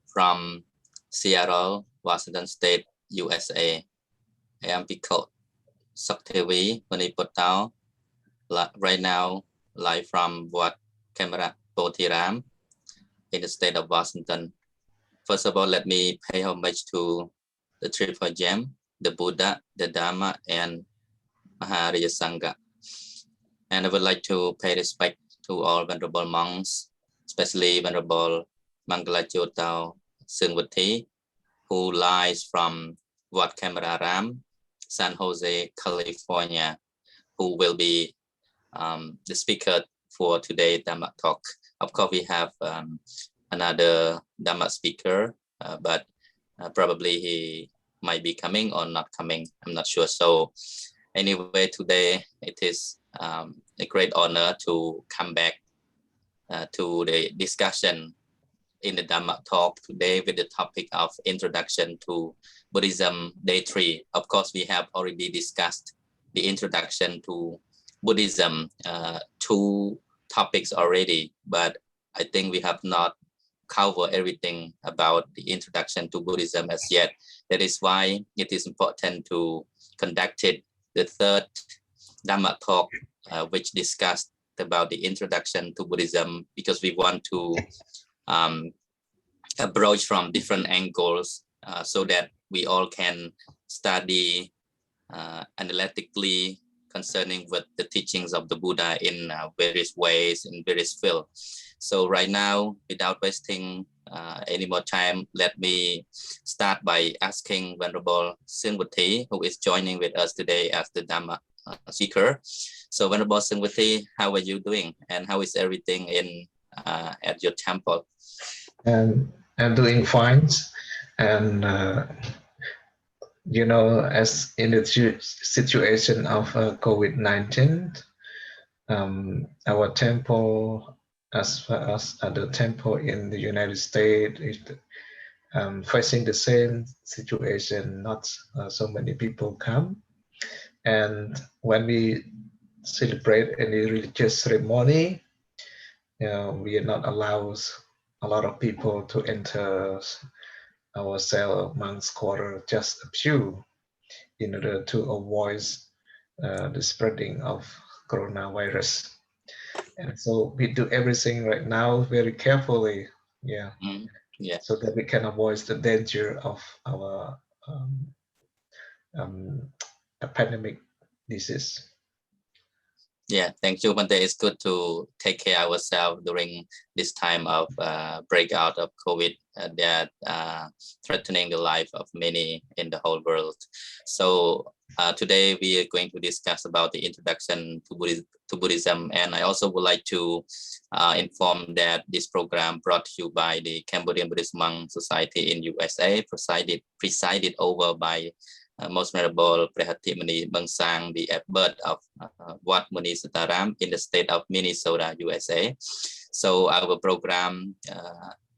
from Seattle, Washington State, USA. I am Pico Theavy Manipotao. Right now, live from Wat Camera Botiram in the state of Washington. First of all, let me pay homage to the Triple Gem, the Buddha, the Dharma, and Maharaya Sangha. And I would like to pay respect to all venerable monks, especially Venerable Mangalajotao Soeurng Vuthy, who lies from Wat Camera San Jose, California, who will be the speaker for today's Dhamma talk. Of course, we have another Dhamma speaker, but probably he might be coming or not coming. I'm not sure. So anyway, today it is a great honor to come back to the discussion in the Dhamma talk today with the topic of Introduction to Buddhism Day 3. Of course, we have already discussed the introduction to Buddhism, 2 topics already, but I think we have not covered everything about the introduction to Buddhism as yet. That is why it is important to conduct the 3rd Dhamma talk, which discussed about the introduction to Buddhism, because we want to approach from different angles so that we all can study analytically concerning with the teachings of the Buddha in various ways, in various fields. So right now, without wasting any more time, let me start by asking Venerable Soeurng Vuthy, who is joining with us today as the Dhamma speaker. So Venerable Soeurng Vuthy, how are you doing? And how is everything in at your temple? I'm doing fine. And you know, as in the situation of COVID-19, our temple, as far as other temple in the United States, is facing the same situation. Not so many people come, and when we celebrate any religious ceremony, we are not allowed a lot of people to enter our cell monks quarter, just a few, in order to avoid the spreading of coronavirus. And so we do everything right now very carefully, yeah, so that we can avoid the danger of our a pandemic disease. Yeah, thank you, Bante. It's good to take care of ourselves during this time of breakout of COVID that threatening the life of many in the whole world. So today we are going to discuss about the introduction to Buddhism, and I also would like to inform that this program brought to you by the Cambodian Buddhist Monk Society in USA, presided over by Most Venerable Prehati Mani Bangsang, the abbot of Wat Muni Sitaram in the state of Minnesota, USA. So our program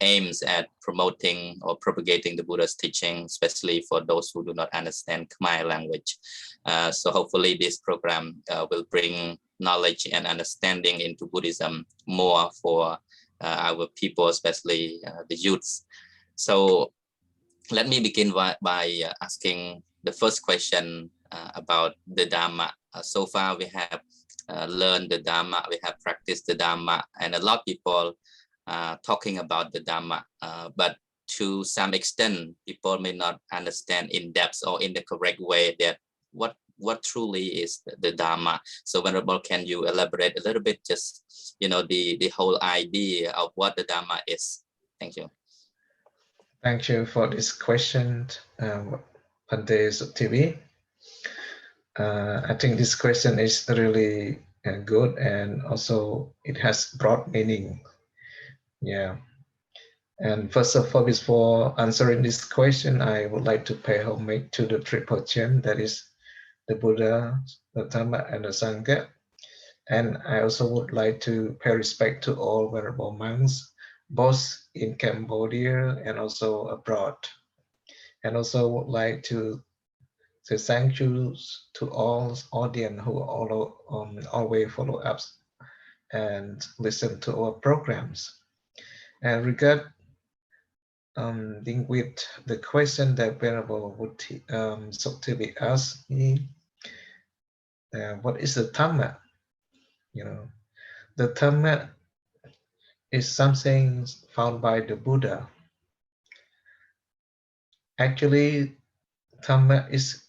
aims at promoting or propagating the Buddha's teaching, especially for those who do not understand Khmer language. So hopefully this program will bring knowledge and understanding into Buddhism more for our people, especially the youths. So let me begin by asking the first question about the Dhamma. So far we have learned the Dhamma, we have practiced the Dhamma, and a lot of people talking about the Dhamma, but to some extent people may not understand in depth or in the correct way that what truly is the Dhamma. So Venerable, can you elaborate a little bit, just the whole idea of what the Dhamma is? Thank you. Thank you for this question, Bante Theavy. I think this question is really good, and also it has broad meaning. Yeah. And first of all, before answering this question, I would like to pay homage to the Triple Gem, that is the Buddha, the Dhamma, and the Sangha. And I also would like to pay respect to all venerable monks, both in Cambodia and also abroad. And also would like to say thank you to all audience who always follow us and listen to our programs. And regard dealing with the question that Venerable Vuthy, Theavy asked me, what is the Dhamma? You know, the Dhamma is something found by the Buddha. Actually, Dhamma is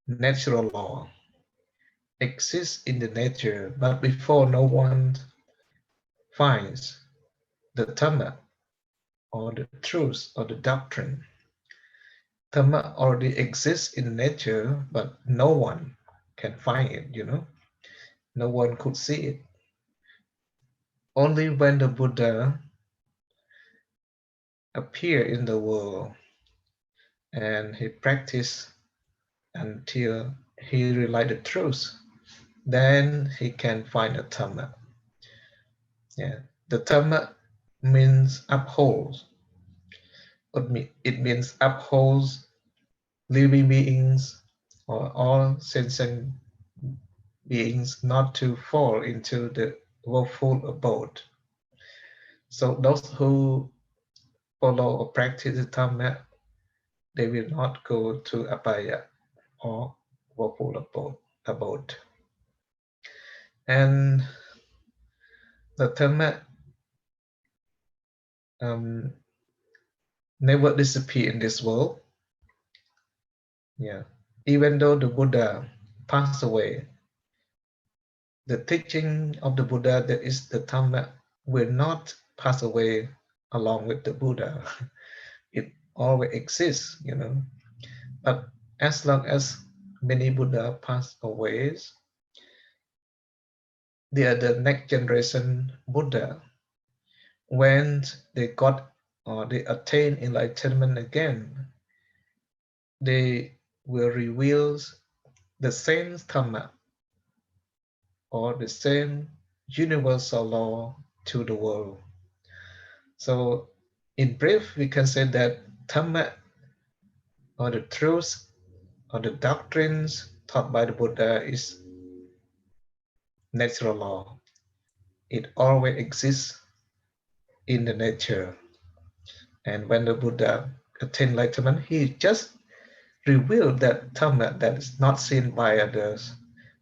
natural law, exists in the nature, but before no one finds the Dhamma or the truth or the doctrine. Dhamma already exists in nature, but no one can find it, you know. No one could see it. Only when the Buddha appeared in the world and he practiced until he realized the truth, then he can find the Dhamma. Yeah. The Dhamma means upholds. It means upholds living beings or all sentient beings not to fall into the woeful abode. So those who follow or practice the Dhamma, they will not go to Abhaya or woeful abode. And the Dhamma never disappear in this world. Yeah. Even though the Buddha passed away, the teaching of the Buddha, that is the Dhamma, will not pass away along with the Buddha. It always exists, you know. But as long as many Buddha pass away, they are the next generation Buddha. When they got or they attain enlightenment again, they will reveal the same Dhamma or the same universal law to the world. So in brief, we can say that Dhamma or the truth or the doctrines taught by the Buddha is natural law. It always exists in the nature. And when the Buddha attained enlightenment, he just revealed that Dhamma that is not seen by others,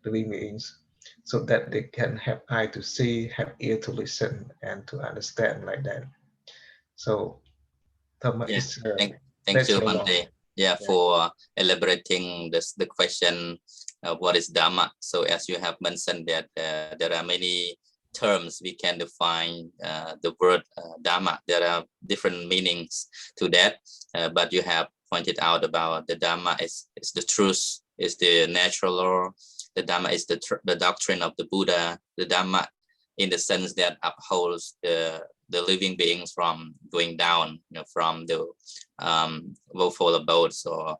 living beings, so that they can have eye to see, have ear to listen, and to understand like that. So Dhamma Yeah, is thank you, natural law. Bante. Yeah, Yeah. for elaborating the question of what is Dhamma. So as you have mentioned that there are many terms we can define the word Dhamma. There are different meanings to that, but you have pointed out about the Dhamma is the truth, is the natural law. The Dhamma is the doctrine of the Buddha. The Dhamma in the sense that upholds the living beings from going down, you know, from the woeful abodes or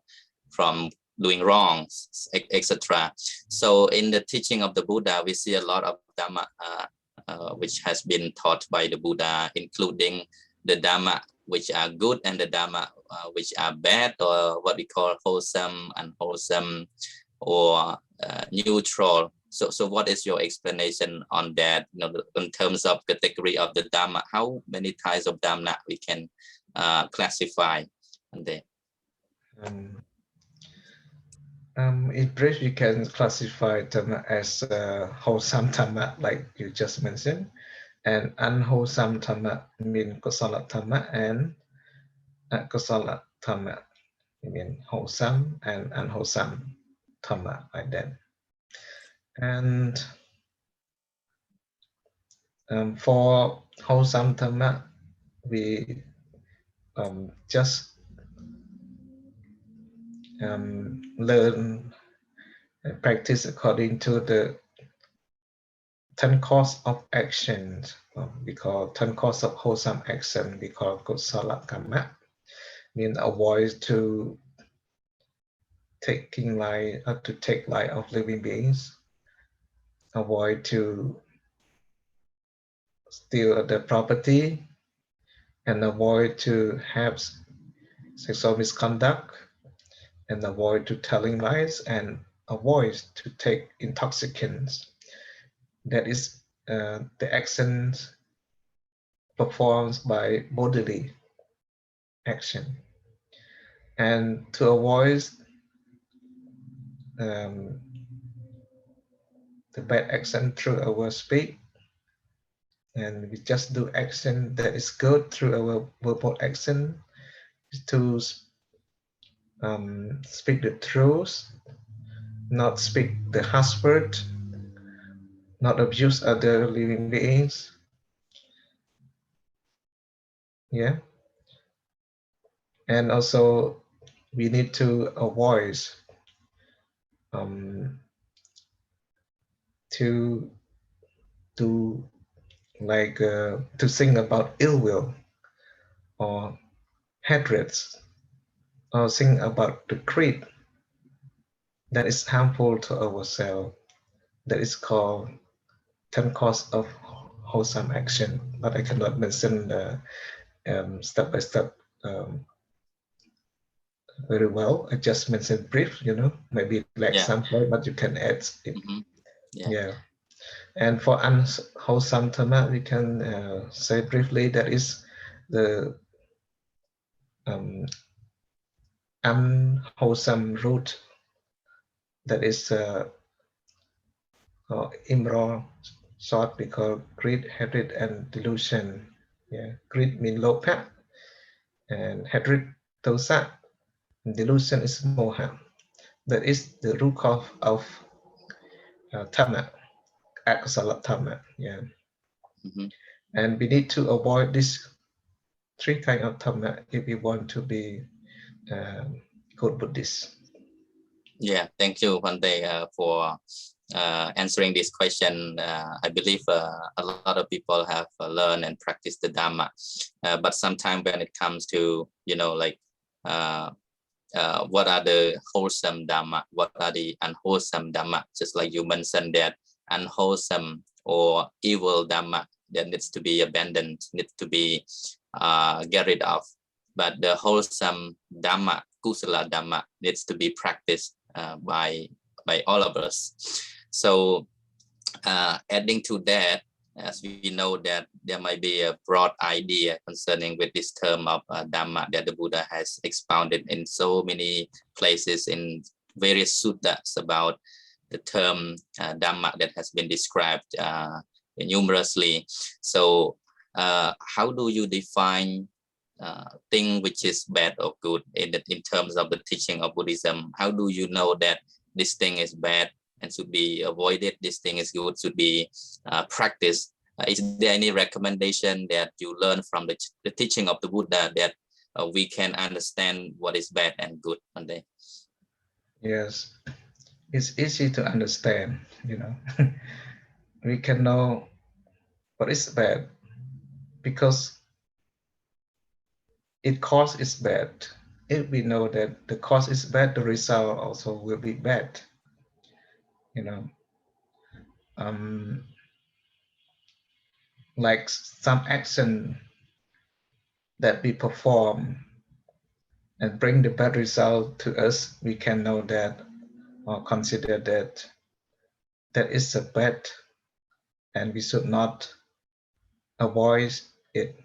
from doing wrongs, etc. So in the teaching of the Buddha, we see a lot of Dhamma which has been taught by the Buddha, including the Dhamma which are good and the Dhamma which are bad, or what we call wholesome, unwholesome, or neutral. So what is your explanation on that? You know, in terms of category of the Dhamma, how many types of Dhamma we can classify? And then, In brief, you can classify Dhamma as wholesome Dhamma, like you just mentioned, and unwholesome Dhamma mean Kosala Dhamma, and Kosala Dhamma mean wholesome and unwholesome Dhamma, like that. And for wholesome Dhamma, we just learn and practice according to the 10 course of actions. We call 10 course of wholesome action. We call Kosala Kamma. Means avoid to take life of living beings. Avoid to steal the property, and avoid to have sexual misconduct, and avoid to telling lies, and avoid to take intoxicants. That is the actions performed by bodily. action. And to avoid the bad action through our speech, and we just do action that is good through our verbal action, to speak the truth, not speak the harsh word, not abuse other living beings. Yeah. And also we need to avoid to do like to think about ill will or hatred, or think about the greed that is harmful to ourselves. That is called 10 causes of wholesome action, but I cannot mention the step by step very well. I just mentioned brief, maybe like example, but you can add it. Yeah. And for unwholesome dhamma, we can say briefly that is the unwholesome root, that is immoral thought we call greed, hatred, and delusion. Yeah, greed means lopha, and hatred dosa, and delusion is moha. That is the root cause of dhamma, akusala dhamma. Yeah, and we need to avoid these three kinds of dhamma if we want to be good Buddhist. Yeah, thank you, Bhante, for answering this question. I believe a lot of people have learned and practiced the Dhamma, but sometimes when it comes to, like what are the wholesome Dhamma, what are the unwholesome Dhamma, just like you mentioned that unwholesome or evil Dhamma that needs to be abandoned, needs to be get rid of, but the wholesome Dhamma, Kusala Dhamma, needs to be practiced by all of us. So adding to that, as we know that there might be a broad idea concerning with this term of Dhamma that the Buddha has expounded in so many places in various suttas about the term Dhamma that has been described numerously. So how do you define thing which is bad or good in terms of the teaching of Buddhism? How do you know that this thing is bad and should be avoided, this thing is good, should be practiced? Is there any recommendation that you learn from the teaching of the Buddha that we can understand what is bad and good one day? Yes, it's easy to understand, we can know what is bad because it cause is bad. If we know that the cause is bad, the result also will be bad. Like some action that we perform and bring the bad result to us, we can know that or consider that that is a bad, and we should not avoid it.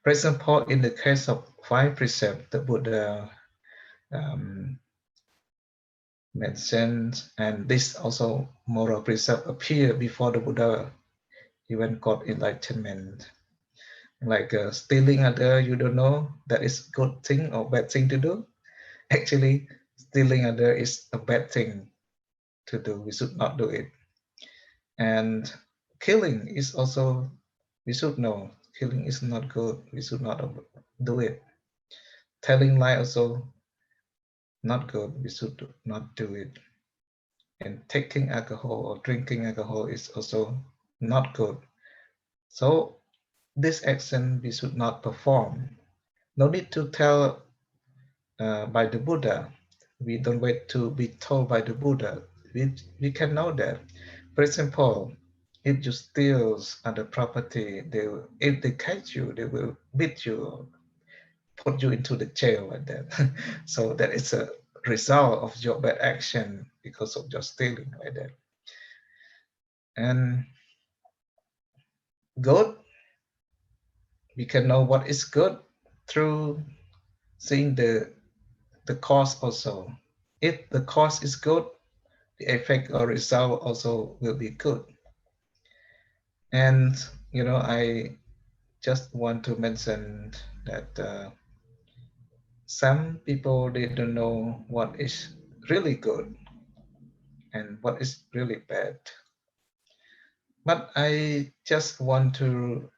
For example, in the case of 5 precepts, the Buddha mentioned, and this also moral precept appear before the Buddha even got enlightenment. Like stealing other, you don't know that is good thing or bad thing to do. Actually, stealing other is a bad thing to do. We should not do it. And killing is also, we should know, killing is not good. We should not do it. Telling lie also not good. We should not do it. And taking alcohol or drinking alcohol is also not good. So this action we should not perform. No need to tell by the Buddha. We don't wait to be told by the Buddha. We can know that. For example, if you steal other property, if they catch you, they will beat you, put you into the jail like that. So that is a result of your bad action because of your stealing like that. And good, we can know what is good through seeing the cause also. If the cause is good, the effect or result also will be good. And I just want to mention that some people, they don't know what is really good and what is really bad. But I just want to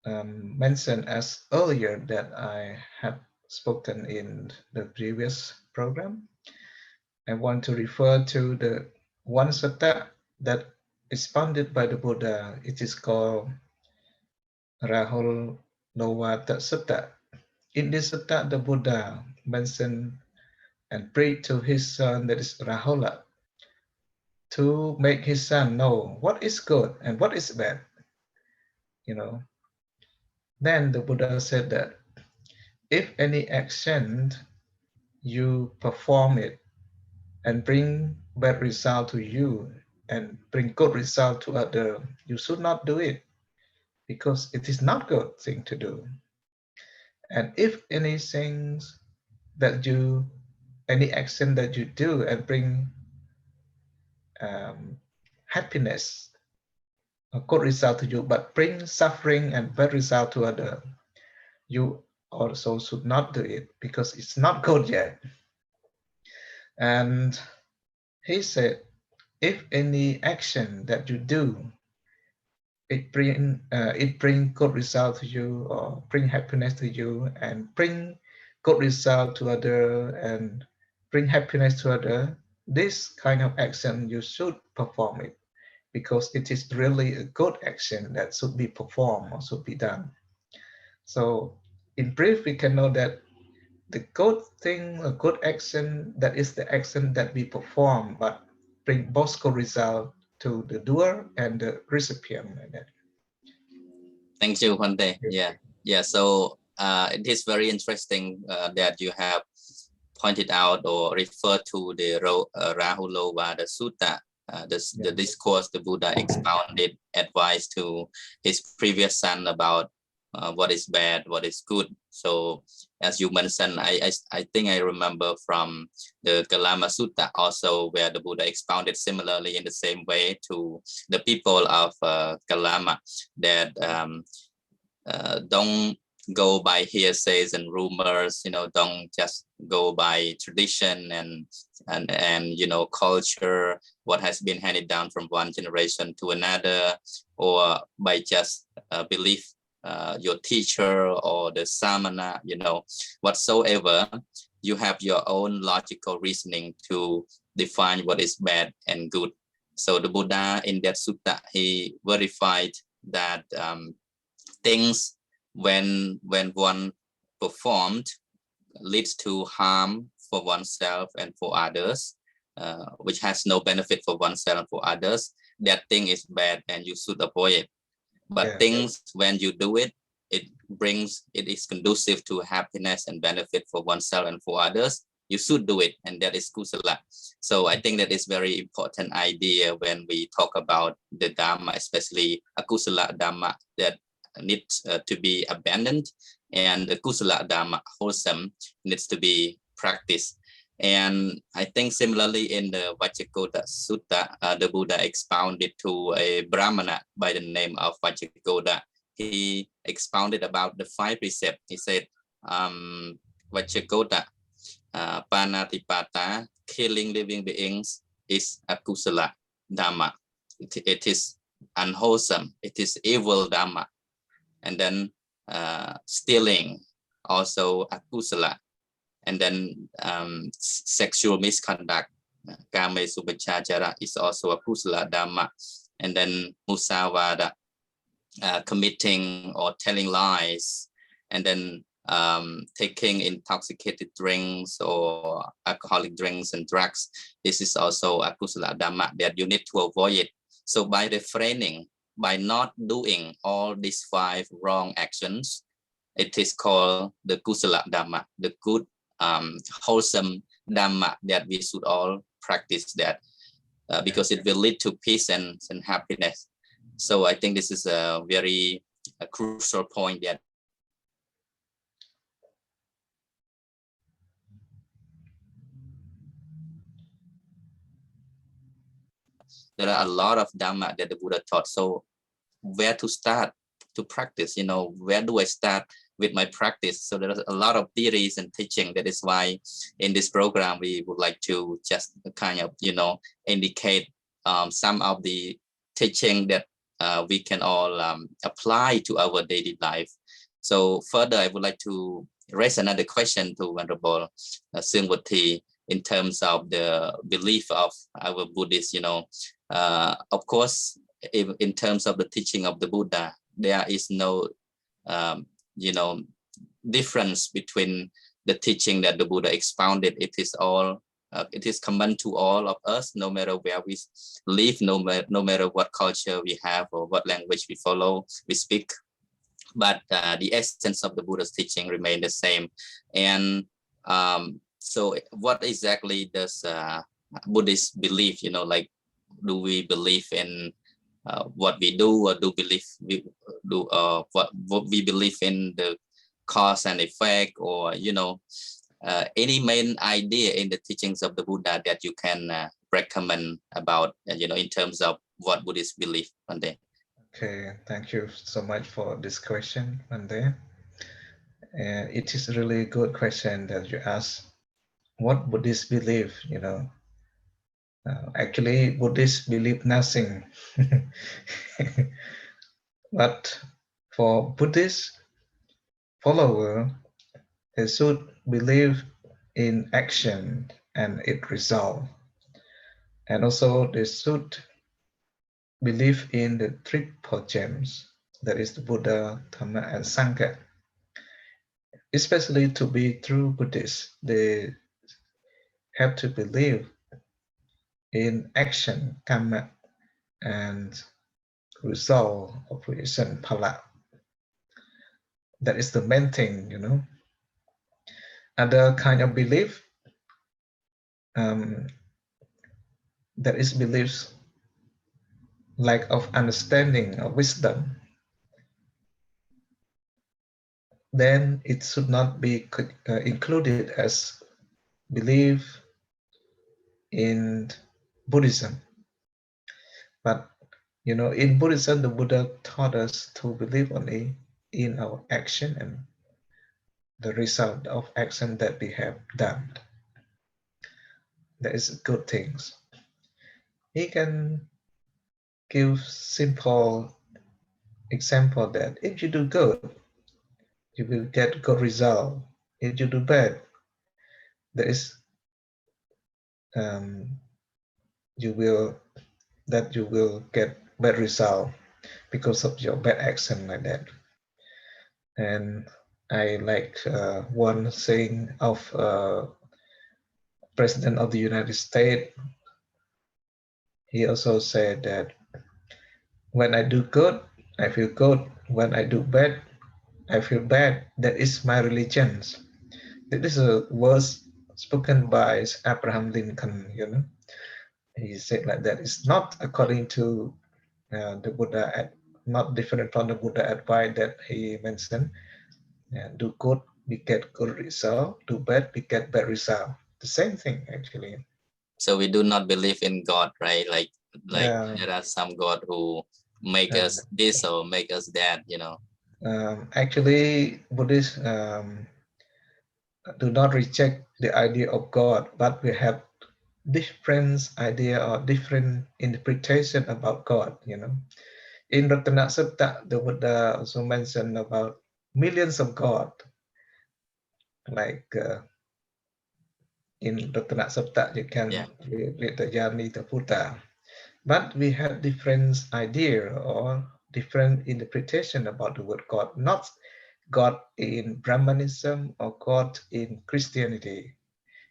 mention as earlier that I have spoken in the previous program. I want to refer to the one sutta that is founded by the Buddha. It is called Rahul Lowata Sutta. In this sutta, the Buddha mentioned and prayed to his son, that is Rahula, to make his son know what is good and what is bad. Then the Buddha said that if any action you perform it and bring bad result to you and bring good result to other, you should not do it because it is not good thing to do. And if any action that you do and bring happiness, a good result to you, but bring suffering and bad result to other, you also should not do it because it's not good yet. And he said, if any action that you do, it bring good result to you or bring happiness to you and bring good result to other and bring happiness to other, this kind of action you should perform it because it is really a good action that should be performed or should be done. So in brief, we can know that the good thing, a good action, that is the action that we perform, but bring both good result to the doer and the recipient. Thank you, Hante. Yeah. So it is very interesting that you have pointed out or referred to the Rahulovada Sutta, the discourse the Buddha expounded advice to his previous son about what is bad, what is good. So as you mentioned, I think I remember from the Kalama Sutta also, where the Buddha expounded similarly in the same way to the people of Kalama, that don't go by hearsays and rumors, don't just go by tradition and culture, what has been handed down from one generation to another, or by just belief your teacher or the samana, whatsoever. You have your own logical reasoning to define what is bad and good. So the Buddha in that sutta, he verified that things when one performed leads to harm for oneself and for others, which has no benefit for oneself and for others, that thing is bad and you should avoid it. But things when you do it, it is conducive to happiness and benefit for oneself and for others, you should do it, and that is kusala. So I think that is very important idea when we talk about the Dhamma, especially a kusala Dhamma that needs to be abandoned, and the kusala Dhamma, wholesome, needs to be practiced. And I think similarly in the Vajjagoda Sutta, the Buddha expounded to a Brahmana by the name of Vajjagoda. He expounded about the 5 precepts. He said, Vajjagoda, Panatipata, killing living beings, is a kusala Dhamma. It is unwholesome. It is evil Dhamma. And then stealing, also a kusala. And then sexual misconduct, kame subachachara, is also a kusala Dhamma. And then musavada, committing or telling lies. And then taking intoxicated drinks or alcoholic drinks and drugs. This is also a kusala Dhamma that you need to avoid it. So by refraining, by not doing all these 5 wrong actions, it is called the kusala Dhamma, the good, wholesome Dhamma that we should all practice that, because it will lead to peace and happiness. So I think this is a very crucial point that there are a lot of Dhamma that the Buddha taught. So where to start to practice, where do I start with my practice? So there's a lot of theories and teaching. That is why in this program, we would like to just kind of, indicate some of the teaching that we can all apply to our daily life. So further, I would like to raise another question to Venerable Soeurng Vuthy in terms of the belief of our Buddhists. Of course, in terms of the teaching of the Buddha, there is no, difference between the teaching that the Buddha expounded. It is all, it is common to all of us, no matter where we live, no matter what culture we have or what language we follow, we speak. But the essence of the Buddha's teaching remain the same. And so what exactly does Buddhists believe? Like, do we believe in what we do, or do we do what we believe in the cause and effect, or any main idea in the teachings of the Buddha that you can recommend about, in terms of what Buddhists believe on there? Okay, thank you so much for this question, Mande. It is a really good question that you ask. What Buddhists believe, actually Buddhists believe nothing. But for Buddhist follower, they should believe in action and its result. And also they should believe in the triple gems, that is the Buddha, Dhamma, and Sangha. Especially to be true Buddhists, they have to believe in action, karma, and result, operation, phala. That is the main thing, Other kind of belief, that is beliefs lack of understanding or wisdom, then it should not be included as belief in Buddhism. But in Buddhism, the Buddha taught us to believe only in our action and the result of action that we have done. That is good things. He can give simple example that if you do good, you will get good result. If you do bad, there is you will get bad result because of your bad action, like that. And I like one saying of President of the United States. He also said that when I do good, I feel good. When I do bad, I feel bad. That is my religion. This is a words spoken by Abraham Lincoln. He said like that. It's not according to the Buddha, not different from the Buddha advice that he mentioned. Do good, we get good result. Do bad, we get bad result. The same thing, actually. So we do not believe in God, right? Like there are some God who make us this or make us that, Actually, Buddhists do not reject the idea of God, but we have different idea or different interpretation about God. In Ratana Sutta, the Buddha also mentioned about millions of God, like in Ratana Sutta, you can read the Yami, the Buddha. But we have different idea or different interpretation about the word God, not God in Brahmanism or God in Christianity.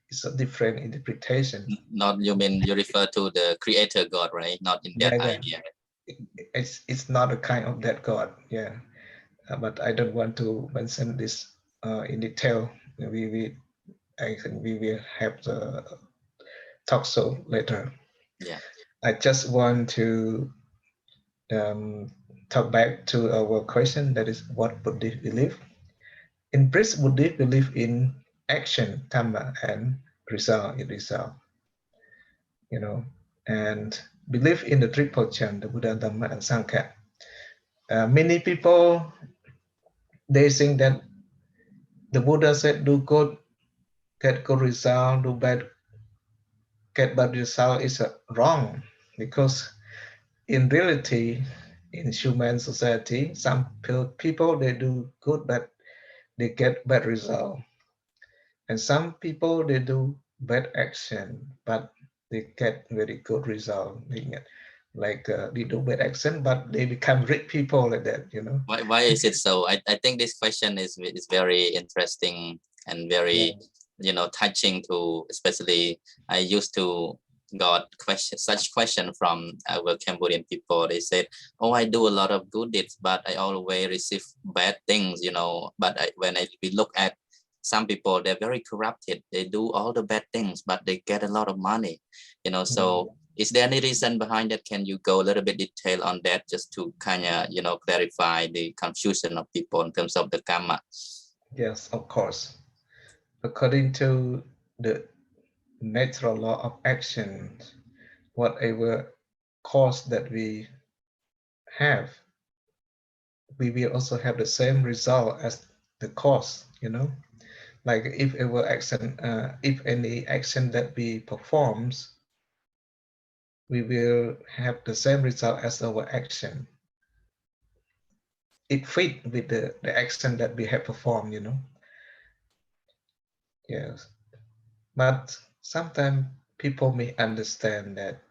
It's a different interpretation. Not, you refer to the creator God, right? Not in that idea. It's not a kind of that God, but I don't want to mention this in detail. I think we will have the talk so later. I just want to talk back to our question, that is what Buddhists believe. In Buddhist, Buddhists believe in action, karma, and result, and believe in the triple chain, the Buddha, Dhamma, and Sangha. Many people, they think that the Buddha said, do good, get good result, do bad, get bad result is wrong, because in reality, in human society, some people, they do good, but they get bad result. And some people, they do bad action, but they get very good result. Like they do bad action, but they become rich people like that, you know. Why is it so? I think this question is very interesting and very, Yeah. touching to, especially I used to got such question from our Cambodian people. They said, oh, I do a lot of good deeds, but I always receive bad things, but when we look at some people, they're very corrupted. They do all the bad things, but they get a lot of money, so is there any reason behind that? Can you go a little bit detail on that, just to kind of, clarify the confusion of people in terms of the karma? Yes, of course. According to the natural law of action, whatever cause that we have, we will also have the same result as the cause, you know. Like if any action that we performs, we will have the same result as our action. It fit with the action that we have performed, you know. Yes. But sometimes people may understand that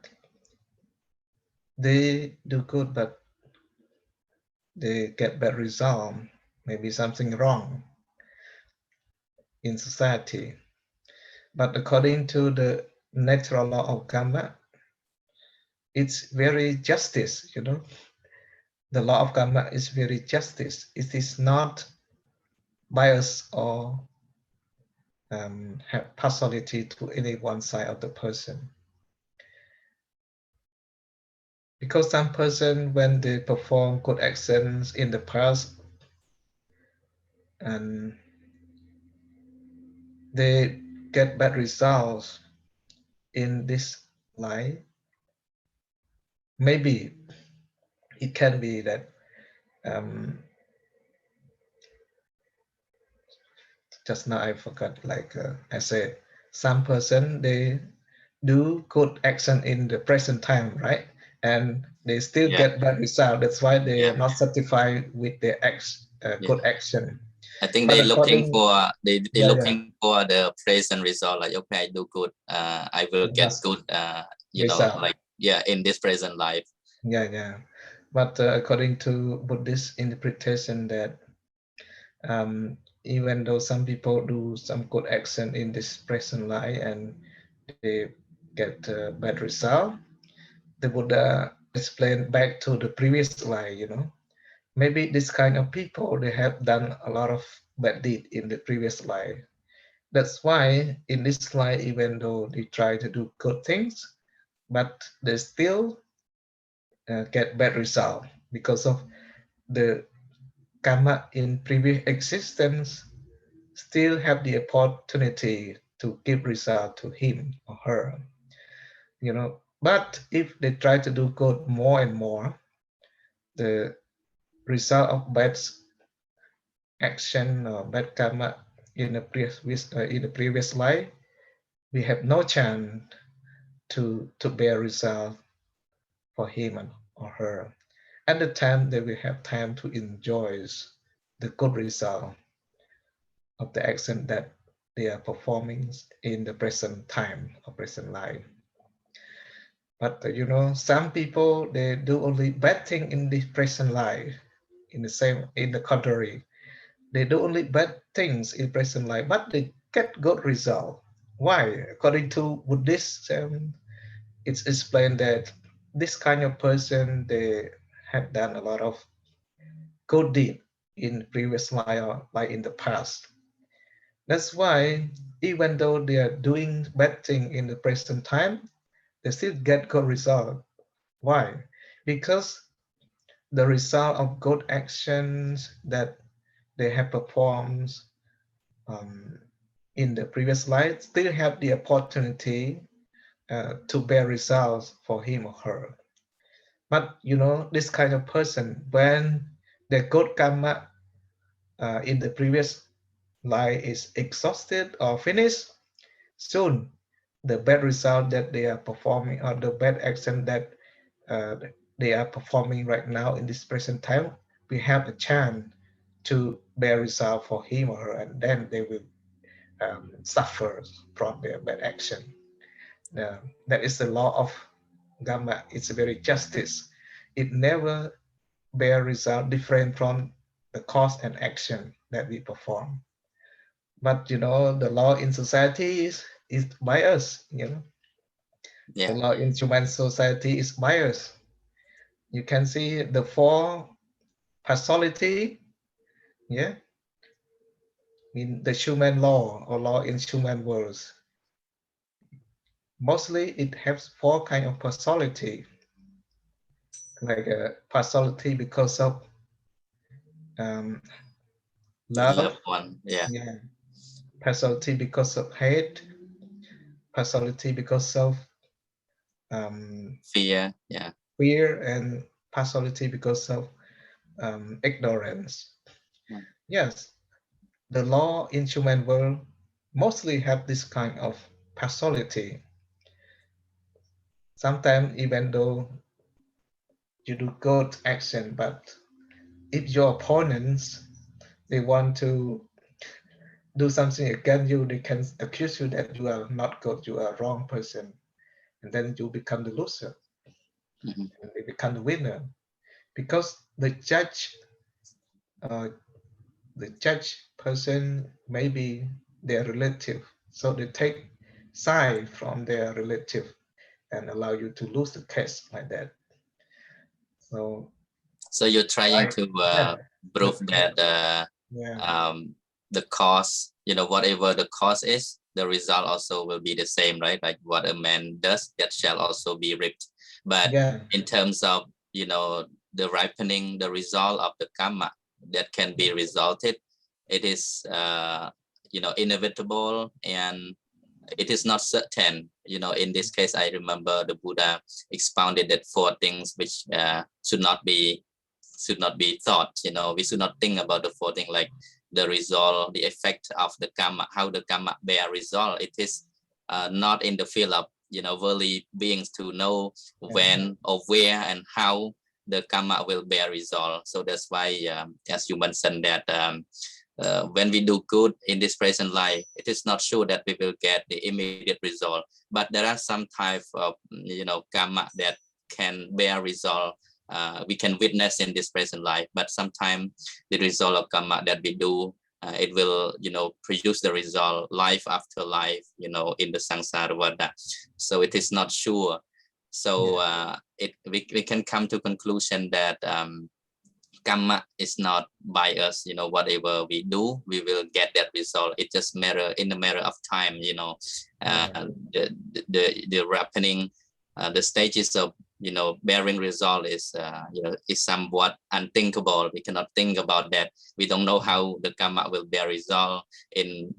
they do good, but they get bad result. Maybe something wrong in society. But according to the natural law of karma, it's very justice, you know. The law of karma is very justice. It is not bias or have partiality to any one side of the person. Because some person, when they perform good actions in the past, and they get bad results in this life, maybe it can be that just now I forgot, like I said, some person, they do good action in the present time, right? And they still Yeah, get bad result. That's why they yeah, are not satisfied with their yeah. good action. I think But they looking according, for they yeah, yeah, looking for the present result. Like, okay, I do good, I will get that's good, result. like, yeah, in this present life. Yeah, yeah. But according to Buddhist interpretation, that even though some people do some good action in this present life and they get bad result, the Buddha explained back to the previous life, you know. Maybe this kind of people, they have done a lot of bad deed in the previous life. That's why in this life, even though they try to do good things, but they still get bad result because of the karma in previous existence still have the opportunity to give result to him or her, you know. But if they try to do good more and more, the result of bad action or bad karma in the previous life, we have no chance to bear result for him or her. At the time, they will have time to enjoy the good result of the action that they are performing in the present time or present life. But you know, some people, they do only bad thing in the present life. In the contrary, they do only bad things in present life, but they get good result. Why? According to Buddhists, it's explained that this kind of person, they have done a lot of good deed in previous life or like in the past. That's why even though they are doing bad thing in the present time, they still get good result. Why? Because the result of good actions that they have performed um, in the previous life still have the opportunity to bear results for him or her. But you know, this kind of person, when the good karma in the previous life is exhausted or finished, soon the bad result that they are performing or the bad action that uh, they are performing right now in this present time, we have a chance to bear result for him or her, and then they will suffer from their bad action. That is the law of karma. It's very justice. It never bear result different from the cause and action that we perform. But you know, the law in society is biased. You know, the Yeah. law in human society is biased. You can see the four partiality, yeah, in the human law or law in human worlds. Mostly it has four kind of partiality, like partiality because of um, The love, loved one. Yeah. yeah, partiality because of hate, partiality because of um, Fear. Yeah. fear, and partiality because of ignorance. Mm. Yes, the law in human world mostly have this kind of partiality. Sometimes even though you do good action, but if your opponents they want to do something against you, they can accuse you that you are not good, you are a wrong person, and then you become the loser Mhm. and they become the winner because uh, the judge person maybe their relative, so they take side from their relative and allow you to lose the case like that. So So you're trying I to yeah prove the that yeah the cause, whatever the cause is, the result also will be the same, right? Like what a man does, that shall also be reaped. But yeah in terms of, the ripening, the result of the karma that can be resulted, it is, inevitable, and it is not certain. In this case, I remember the Buddha expounded that four things which should not be thought. We should not think about the four things, like the result, the effect of the karma, how the karma bear result. It is not in the field of worldly beings to know when or where and how the karma will bear result. So that's why, as you mentioned, that when we do good in this present life, it is not sure that we will get the immediate result, but there are some type of karma that can bear result. We can witness in this present life, but sometimes the result of karma that we do, it will produce the result life after life, in the samsara vada. So it is not sure. So yeah we can come to conclusion that karma is not by us. Whatever we do, we will get that result. It just matter in a matter of time. yeah The happening, the stages of bearing result is somewhat unthinkable. We cannot think about that. We don't know how the karma will bear result, in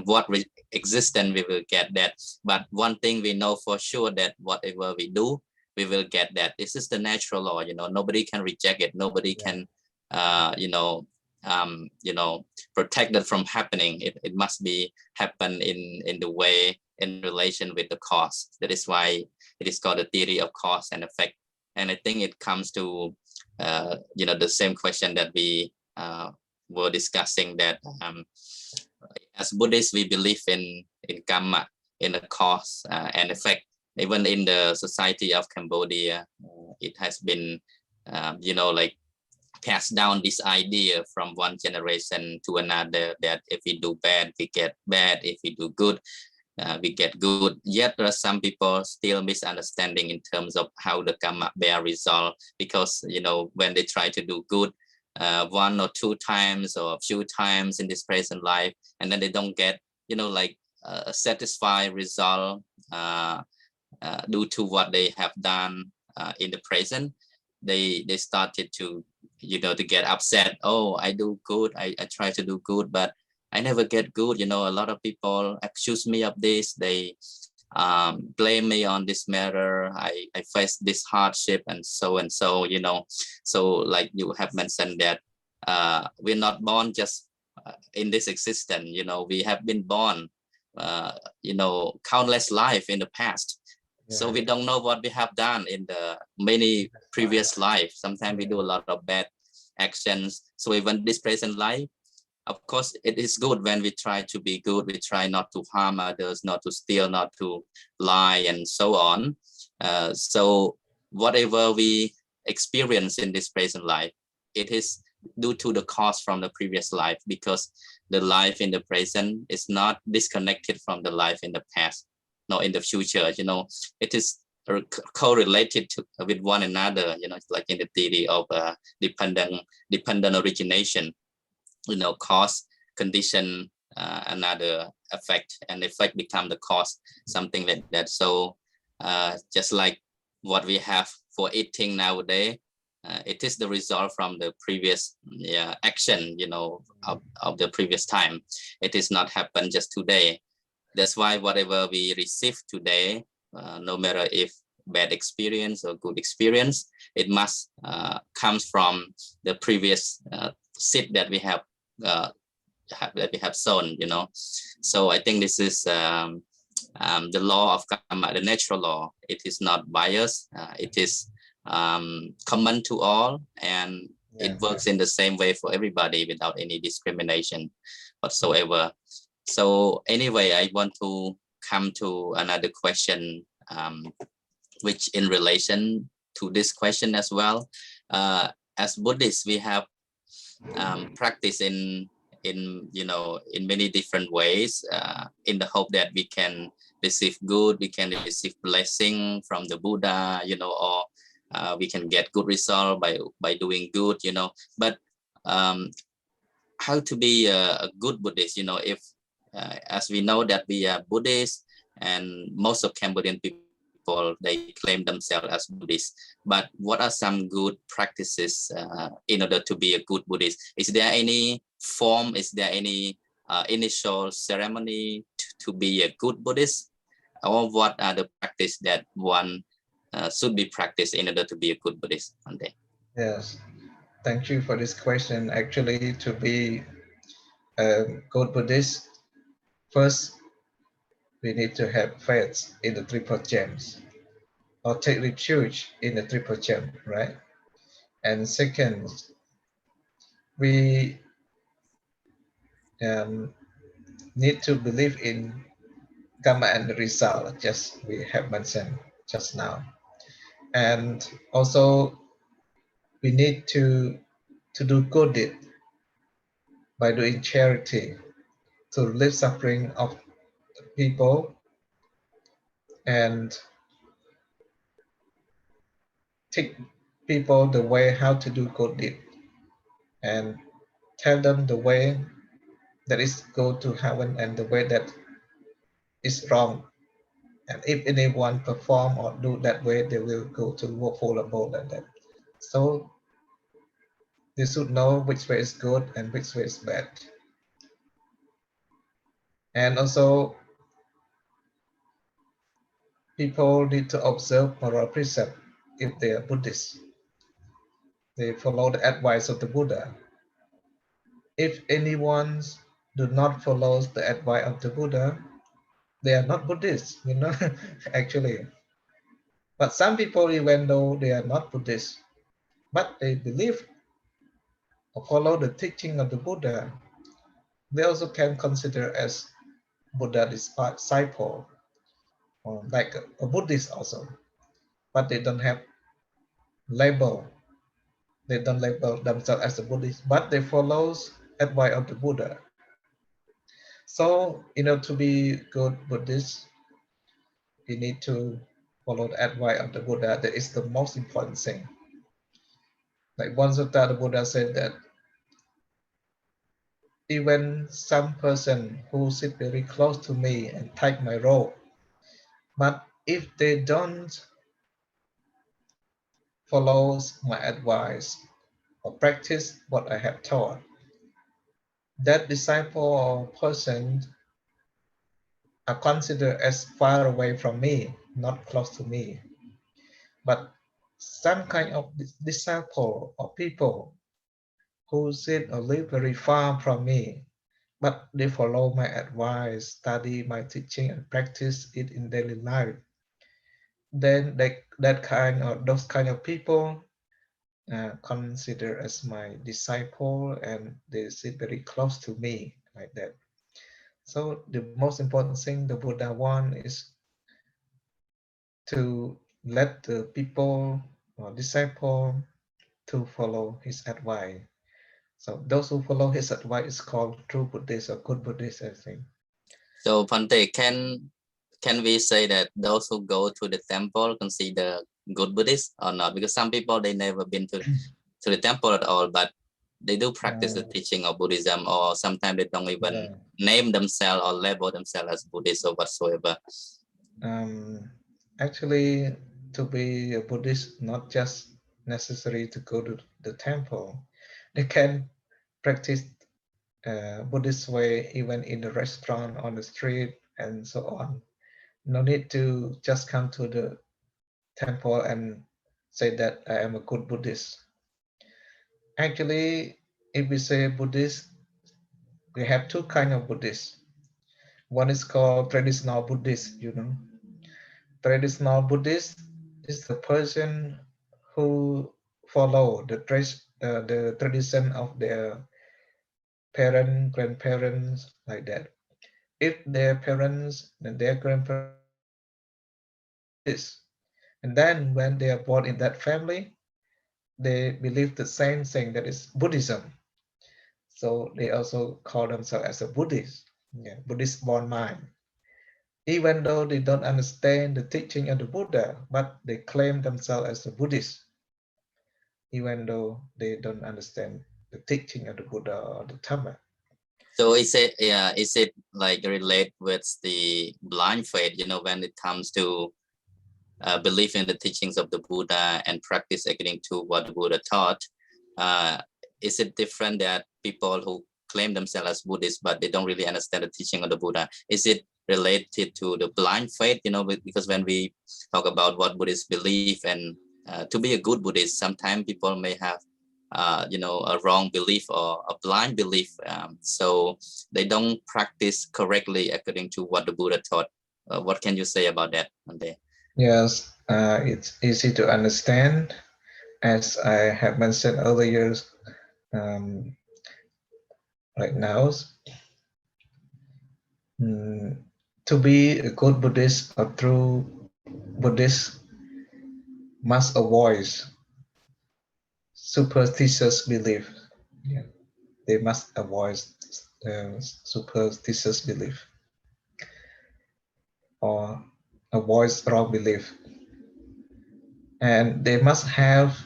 what existence we will get that. But one thing we know for sure, that whatever we do, we will get that. This is the natural law. Nobody can reject it. Nobody yeah can uh, you know protect it from happening. It must be happen in the way, in relation with the cause. That is why it is called the theory of cause and effect. And I think it comes to the same question that we were discussing, that as Buddhists, we believe in karma, in the cause and effect. Even in the society of Cambodia, it has been, like passed down this idea from one generation to another, that if we do bad, we get bad. If we do good, we get good. Yet there are some people still misunderstanding in terms of how the karma bear result, because when they try to do good one or two times or a few times in this present life, and then they don't get like a satisfied result uh, due to what they have done in the present, they started to to get upset. Oh, I do good, I try to do good, but I never get good. A lot of people accuse me of this. blame me on this matter. I face this hardship and so, you know. So like you have mentioned that we're not born just in this existence, you know. We have been born, you know, countless life in the past. Yeah. So we don't know what we have done in the many previous life. Sometimes we do a lot of bad actions. So even this present life, of course, it is good when we try to be good. We try not to harm others, not to steal, not to lie, and so on. So whatever we experience in this present life, it is due to the cause from the previous life, because the life in the present is not disconnected from the life in the past, nor in the future. You know, it is correlated with one another. You know, it's like in the theory of dependent origination. You know, cause, condition, another effect, and effect become the cause, something like that. So just like what we have for eating nowadays, it is the result from the previous action, you know, of the previous time. It is not happen just today. That's why whatever we receive today, no matter if bad experience or good experience, it must comes from the previous seed that we have sown, you know. So I think this is the law of karma, the natural law. It is not biased. It is common to all, and it works in the same way for everybody without any discrimination whatsoever. So anyway, I want to come to another question, which in relation to this question as well. As Buddhists, we have practice in you know, in many different ways, in the hope that we can receive good, we can receive blessing from the Buddha, you know, or we can get good result by doing good, you know. But how to be a good Buddhist, you know, if as we know that we are Buddhists, and most of Cambodian people, they claim themselves as Buddhists. But what are some good practices in order to be a good Buddhist? Is there any form? Is there any initial ceremony to be a good Buddhist? Or what are the practice that one should be practiced in order to be a good Buddhist one day? Yes, thank you for this question. Actually, to be a good Buddhist, first we need to have faith in the triple gems, or take refuge in the triple gem, right? And second, we need to believe in karma and the result, just we have mentioned just now. And also, we need to do good deed by doing charity, to relieve suffering of people, and teach people the way how to do good deed, and tell them the way that is go to heaven and the way that is wrong. And if anyone perform or do that way, they will go to woeful abode like that. So they should know which way is good and which way is bad. And also, people need to observe moral precept if they are Buddhist. They follow the advice of the Buddha. If anyone do not follow the advice of the Buddha, they are not Buddhists, you know, actually. But some people, even though they are not Buddhist, but they believe or follow the teaching of the Buddha, they also can consider as Buddha disciple, or like a Buddhist also. But they don't have label. They don't label themselves as a Buddhist, but they follow advice of the Buddha. So, to be good Buddhist, you need to follow the advice of the Buddha. That is the most important thing. Like one sutta, the Buddha said that even some person who sit very close to me and take my role, but if they don't follow my advice or practice what I have taught, that disciple or person are considered as far away from me, not close to me. But some kind of disciple or people who sit or live very far from me, but they follow my advice, study my teaching, and practice it in daily life. Then those kind of people consider as my disciple, and they sit very close to me like that. So the most important thing the Buddha want is to let the people or disciple to follow his advice. So those who follow his advice is called true Buddhists or good Buddhists, I think. So Bhante, can we say that those who go to the temple consider good Buddhists or not? Because some people, they never been to the temple at all, but they do practice the teaching of Buddhism, or sometimes they don't even name themselves or label themselves as Buddhist or whatsoever. Actually, to be a Buddhist, not just necessary to go to the temple. They can practice Buddhist way even in the restaurant, on the street, and so on. No need to just come to the temple and say that I am a good Buddhist. Actually, if we say Buddhist, we have two kind of Buddhists. One is called traditional Buddhist, you know. Traditional Buddhist is the person who follow the tradition of their parents, grandparents, like that. If their parents and their grandparents are Buddhists, and then when they are born in that family, they believe the same thing, that is Buddhism. So they also call themselves as a Buddhist, yeah, Buddhist born mind. Even though they don't understand the teaching of the Buddha, but they claim themselves as a Buddhist, even though they don't understand the teaching of the Buddha or the Dhamma. So is it like relate with the blind faith, you know, when it comes to believe in the teachings of the Buddha and practice according to what the Buddha taught? Is it different that people who claim themselves as Buddhists, but they don't really understand the teaching of the Buddha? Is it related to the blind faith, you know, because when we talk about what Buddhists believe, and to be a good Buddhist, sometimes people may have you know, a wrong belief or a blind belief, so they don't practice correctly according to what the Buddha taught. What can you say about that, Ante? Yes, it's easy to understand. As I have mentioned earlier, um, right now, to be a good Buddhist or true Buddhist must avoid superstitious belief. Yeah. They must avoid superstitious belief or avoid wrong belief. And they must have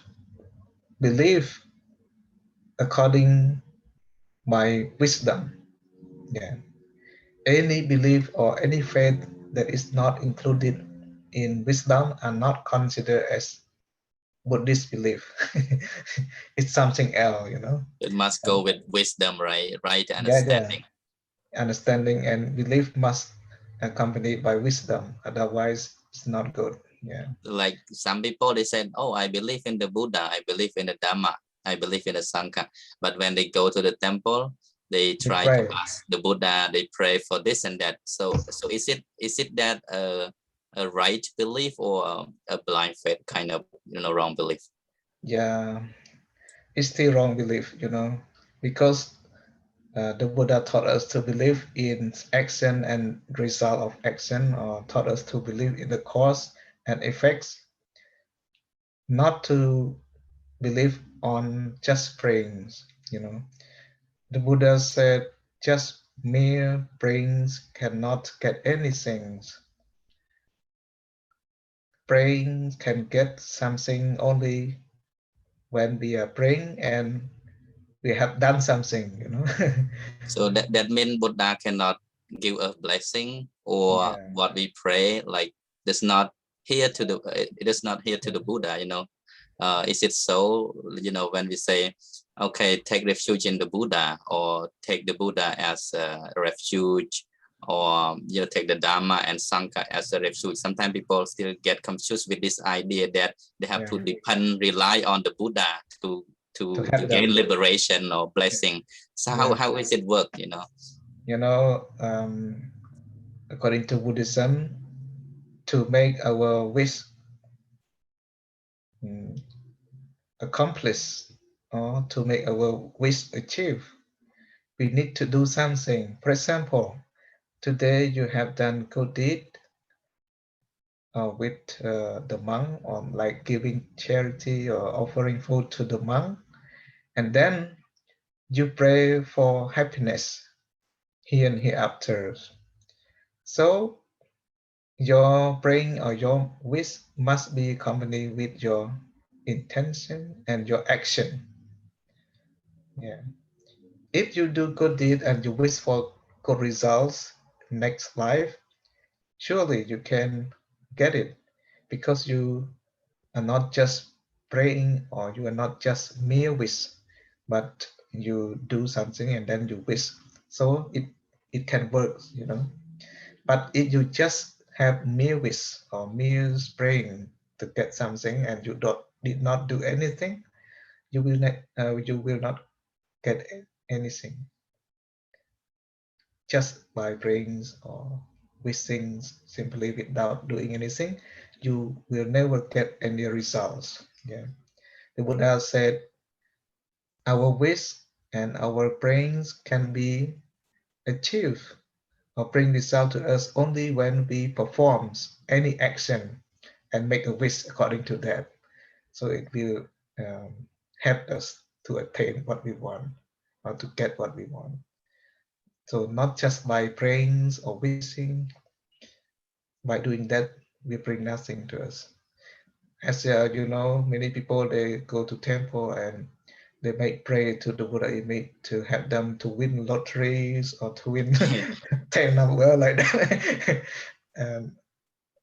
belief according by wisdom. Yeah. Any belief or any faith that is not included in wisdom are not considered as Buddhist belief. It's something else, you know. It must go with wisdom, right Yeah. understanding. Understanding and belief must accompany by wisdom. Otherwise, it's not good. Yeah. Like some people, they said, oh, I believe in the Buddha, I believe in the Dhamma, I believe in the Sangha, but when they go to the temple, they They try to pray. ask the Buddha, they pray for this and that. So is it that a right belief, or a blind faith kind of, you know, wrong belief? Yeah, it's still wrong belief, you know, because the Buddha taught us to believe in action and result of action, or taught us to believe in the cause and effects, not to believe on just praying, you know. The Buddha said just mere prayings cannot get anything. Praying can get something only when we are praying and we have done something, you know. So that means Buddha cannot give a blessing, or Yeah, what we pray, like it's not here to the, it is not here to the Buddha, you know. Is it so, you know, when we say, okay, take refuge in the Buddha, or take the Buddha as a refuge, or take the Dharma and Sangha as a refuge. Sometimes people still get confused with this idea that they have to rely on the Buddha to gain liberation or blessing. So how is it work? According to Buddhism, to make our wish accomplish or to make our wish achieve, we need to do something. For example, today you have done good deed with the monk, or like giving charity or offering food to the monk, and then you pray for happiness here and hereafter. So your praying or your wish must be accompanied with your intention and your action. Yeah. If you do good deed and you wish for good results next life, surely you can get it, because you are not just praying, or you are not just mere wish, but you do something and then you wish. So it can work. But if you just have mere wish or mere praying to get something and you did not do anything, you will not get anything. Just by praying or wishing simply without doing anything, you will never get any results. Yeah. The Buddha said, our wish and our prayings can be achieved or bring result to us only when we perform any action and make a wish according to that. So it will help us to attain what we want or to get what we want. So not just by praying or wishing, by doing that, we bring nothing to us. As many people, they go to temple and they make pray to the Buddha image to help them to win lotteries or to win 10 number like that. And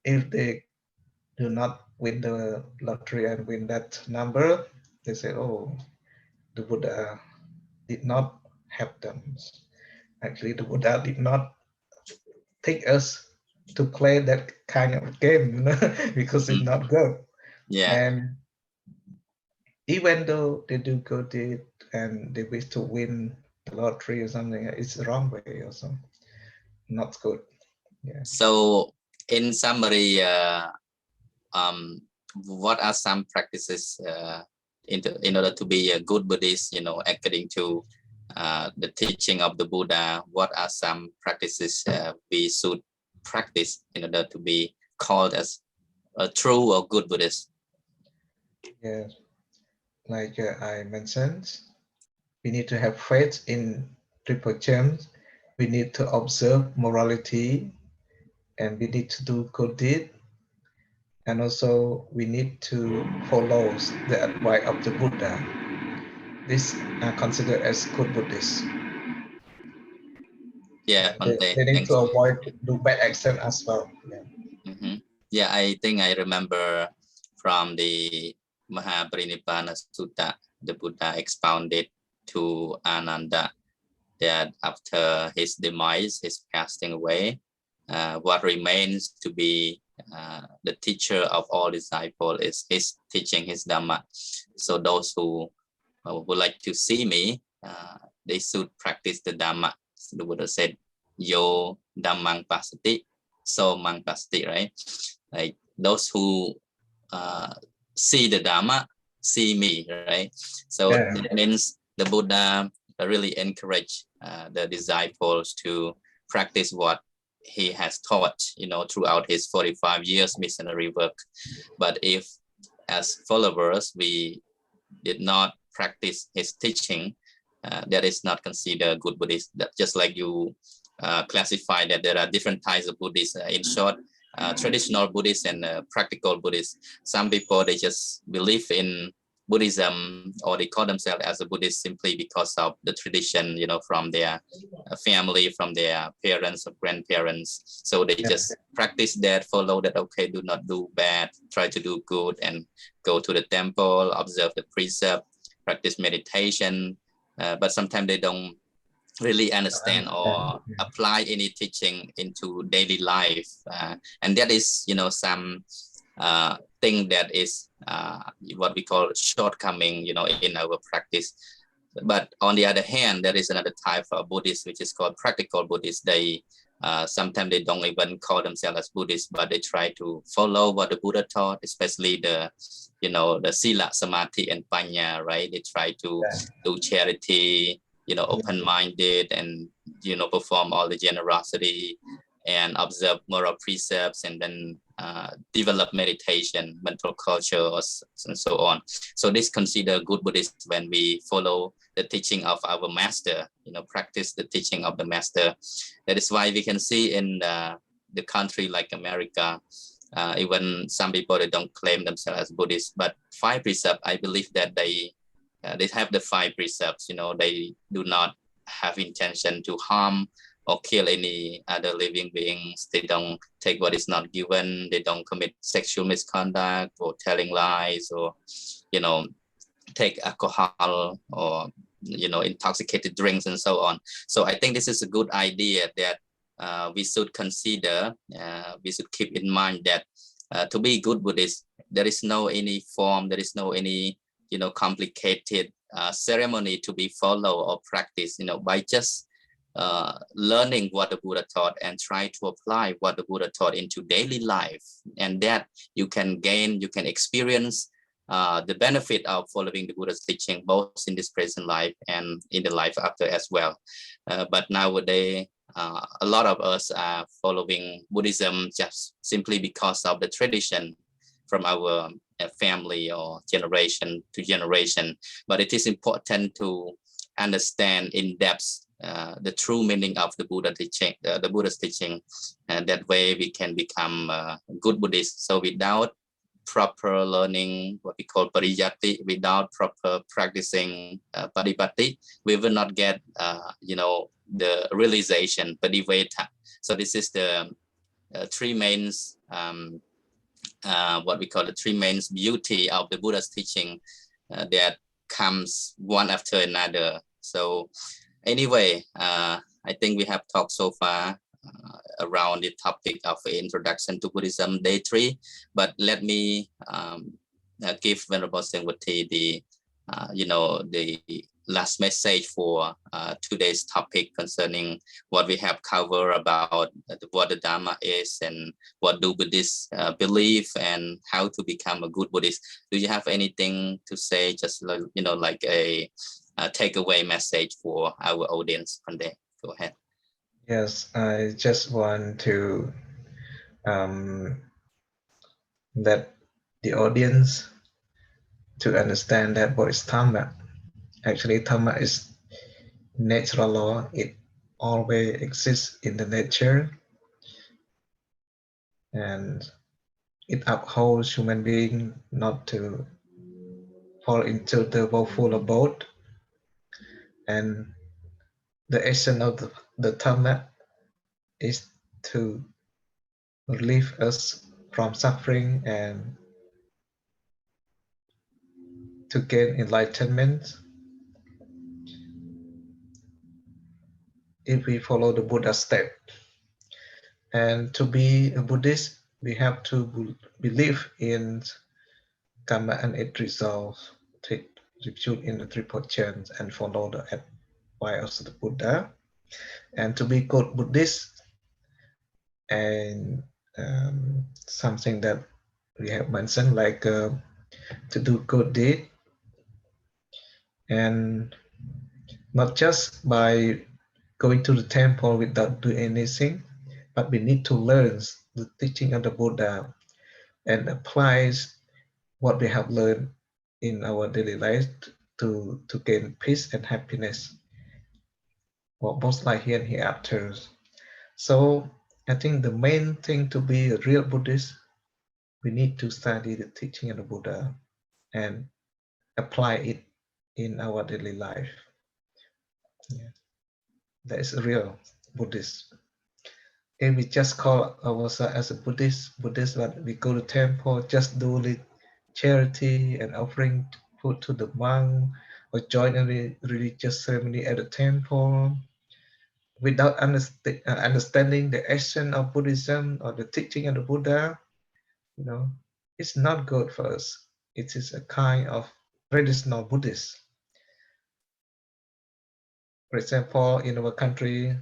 if they do not win the lottery and win that number, they say, oh, the Buddha did not help them. Actually, the Buddha did not take us to play that kind of game, because it's not good. Yeah. And even though they do good deed and they wish to win the lottery or something, it's the wrong way also. Not good. Yeah. So in summary, what are some practices in order to be a good Buddhist, according to the teaching of the Buddha? What are some practices we should practice in order to be called as a true or good Buddhist? Yes, like I mentioned, we need to have faith in triple gems. We need to observe morality, and we need to do good deed. And also we need to follow the advice of the Buddha. This are considered as good Buddhists. Yeah, They need to avoid to do bad action as well. Yeah. Yeah, I think I remember from the Mahaparinibbana Sutta, the Buddha expounded to Ananda that after his demise, his passing away, what remains to be the teacher of all disciples is his teaching, his Dhamma. So those who would like to see me, they should practice the Dhamma. So the Buddha said, Yo Dhammang Pasati, so Mang Pasati, right? Like those who see the Dhamma, see me, right? So that means the Buddha really encourage the disciples to practice what he has taught, throughout his 45 years missionary work. But if as followers, we did not practice his teaching, that is not considered good Buddhist. That just like you classify that there are different types of Buddhists. In short, traditional Buddhists and practical Buddhists. Some people, they just believe in Buddhism, or they call themselves as a Buddhist simply because of the tradition, from their family, from their parents or grandparents. So they just practice that, follow that, okay, do not do bad, try to do good, and go to the temple, observe the precept, practice meditation. But sometimes they don't really understand or apply any teaching into daily life, and that is, you know, some thing that is what we call shortcoming, you know, in our practice. But on the other hand, there is another type of Buddhist which is called practical Buddhists. They sometimes they don't even call themselves as Buddhists, but they try to follow what the Buddha taught, especially the, you know, the Sila, Samadhi, and Panya, right? They try to do charity, you know, open-minded, and, you know, perform all the generosity and observe moral precepts, and then develop meditation, mental culture, and so on. So this consider good Buddhist when we follow the teaching of our master, you know, practice the teaching of the master. That is why we can see in the country like America, even some people, they don't claim themselves as Buddhists, but 5 precepts, I believe that they have the 5 precepts. You know, they do not have intention to harm or kill any other living beings. They don't take what is not given. They don't commit sexual misconduct or telling lies, or, you know, take alcohol or, you know, intoxicated drinks and so on. So I think this is a good idea that we should consider, we should keep in mind that to be good Buddhist, there is no any form, there is no any, you know, complicated ceremony to be followed or practiced, you know, by just learning what the Buddha taught and try to apply what the Buddha taught into daily life, and that you can gain, you can experience the benefit of following the Buddha's teaching, both in this present life and in the life after as well. But nowadays, a lot of us are following Buddhism just simply because of the tradition from our family or generation to generation. But it is important to understand in depth the true meaning of the Buddha teaching, the Buddha's teaching, and that way we can become good Buddhists. So without proper learning, what we call pariyati, without proper practicing padipati, we will not get, you know, the realization, padiveta. So this is the 3 main, what we call the 3 main beauty of the Buddha's teaching that comes one after another. So anyway, I think we have talked so far around the topic of introduction to Buddhism day 3, but let me give Venerable Vuthy the you know, the last message for today's topic concerning what we have covered about what the Dharma is and what do Buddhists believe and how to become a good Buddhist. Do you have anything to say, just like, you know, like a takeaway message for our audience from there? Go ahead. Yes, I just want to let the audience to understand that what is Dhamma. Actually, Dhamma is natural law. It always exists in the nature, and it upholds human being not to fall into the woeful abode. And the essence of the Dhamma is to relieve us from suffering and to gain enlightenment. If we follow the Buddha step, and to be a Buddhist, we have to believe in karma and its results, take refuge in the 3 portions, and follow the advice of the Buddha. And to be good Buddhist, and something that we have mentioned, like to do good deed, and not just by going to the temple without doing anything, but we need to learn the teaching of the Buddha and apply what we have learned in our daily life to gain peace and happiness, or both life here and hereafter. So I think the main thing to be a real Buddhist, we need to study the teaching of the Buddha and apply it in our daily life. Yeah. That is a real Buddhist. If we just call ourselves as a Buddhist, but we go to temple, just do the charity and offering food to the monk, or join any religious ceremony at the temple, without understanding the essence of Buddhism or the teaching of the Buddha, it's not good for us. It is a kind of traditional Buddhist. For example, in our country,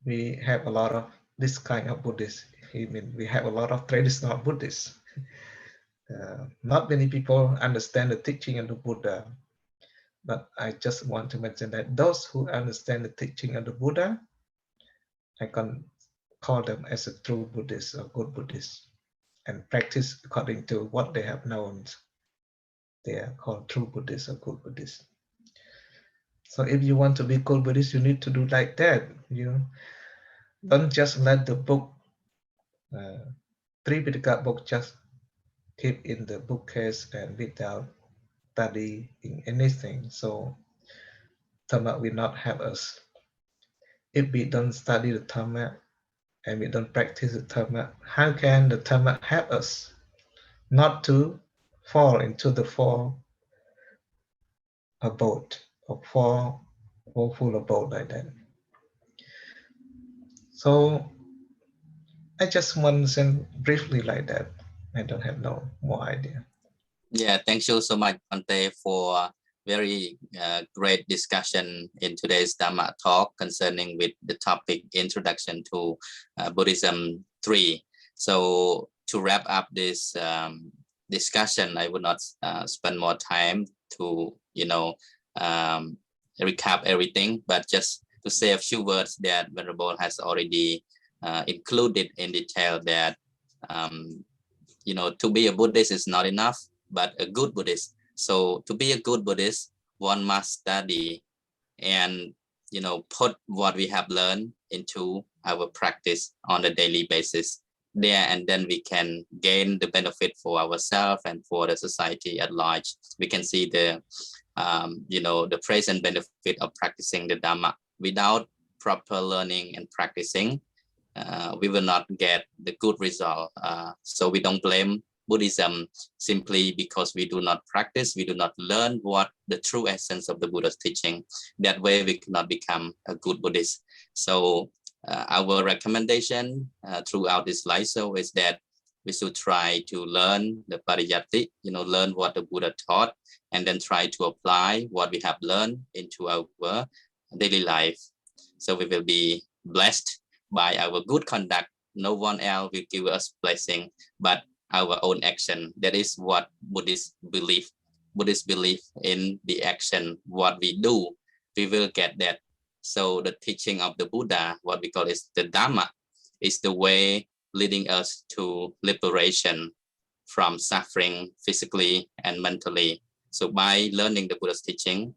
we have a lot of this kind of Buddhists. I mean, we have a lot of traditional Buddhists. Not many people understand the teaching of the Buddha, but I just want to mention that those who understand the teaching of the Buddha, I can call them as a true Buddhist or good Buddhist, and practice according to what they have known. They are called true Buddhists or good Buddhists. So if you want to be good Buddhist, you need to do like that. Don't just let the book, Tripitaka book, just keep in the bookcase and without studying anything. So Dhamma will not help us. If we don't study the Dhamma and we don't practice the Dhamma, how can the Dhamma help us not to fall into the four abode or four woeful abode like that? So I just want to say briefly like that. I don't have no more idea. Yeah, thank you so much, Bhante, for very great discussion in today's Dhamma talk concerning with the topic Introduction to Buddhism 3. So to wrap up this discussion, I would not spend more time to recap everything, but just to say a few words that Venerable has already included in detail that to be a Buddhist is not enough, but a good Buddhist. So to be a good Buddhist, one must study and put what we have learned into our practice on a daily basis there, and then we can gain the benefit for ourselves and for the society at large. We can see the the present benefit of practicing the Dhamma. Without proper learning and practicing, we will not get the good result. So we don't blame Buddhism simply because we do not practice, we do not learn what the true essence of the Buddha's teaching. That way we cannot become a good Buddhist. So our recommendation throughout this slideshow is that we should try to learn the pariyatti, learn what the Buddha taught, and then try to apply what we have learned into our daily life. So we will be blessed by our good conduct. No one else will give us blessing, but our own action. That is what Buddhists believe. Buddhists believe in the action. What we do, we will get that. So the teaching of the Buddha, what we call is the Dhamma, is the way leading us to liberation from suffering physically and mentally. So by learning the Buddha's teaching,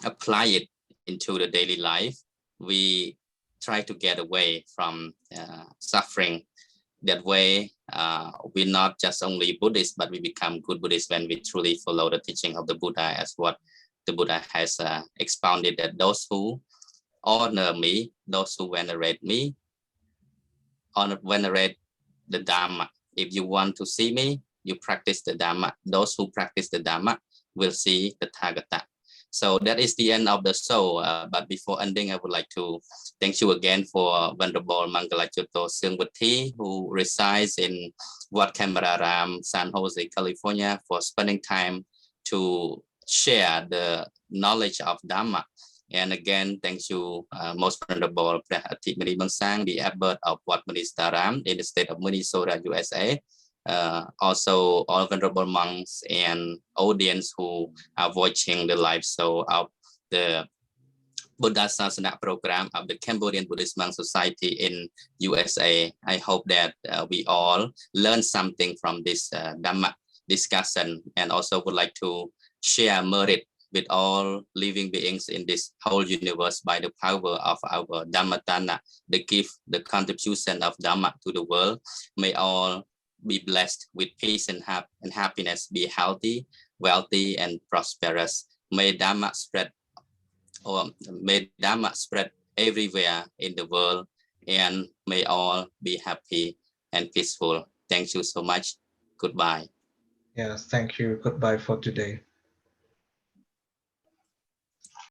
apply it into the daily life, we try to get away from suffering. That way, we're not just only Buddhists, but we become good Buddhists when we truly follow the teaching of the Buddha, as what the Buddha has expounded, that those who honor me, those who venerate me, venerate the Dhamma. If you want to see me, you practice the Dhamma. Those who practice the Dhamma will see the Tathagata. So that is the end of the show. But before ending, I would like to thank you again for Venerable Mangalachuto Soeurng Vuthy, who resides in Wat Camararam, San Jose, California, for spending time to share the knowledge of Dhamma. And again, thank you, Most Venerable Theavy, the abbot of Wat Buddhasasana in the state of Minnesota, USA. Also all venerable monks and audience who are watching the live show of the Buddhasasana program of the Cambodian Buddhist Monk Society in USA. I hope that we all learn something from this Dhamma discussion, and also would like to share merit with all living beings in this whole universe by the power of our Dhammatana, the gift, the contribution of Dhamma to the world. May all be blessed with peace and happiness, be healthy, wealthy, and prosperous. May Dhamma spread, everywhere in the world, and may all be happy and peaceful. Thank you so much. Goodbye. Yes, thank you. Goodbye for today.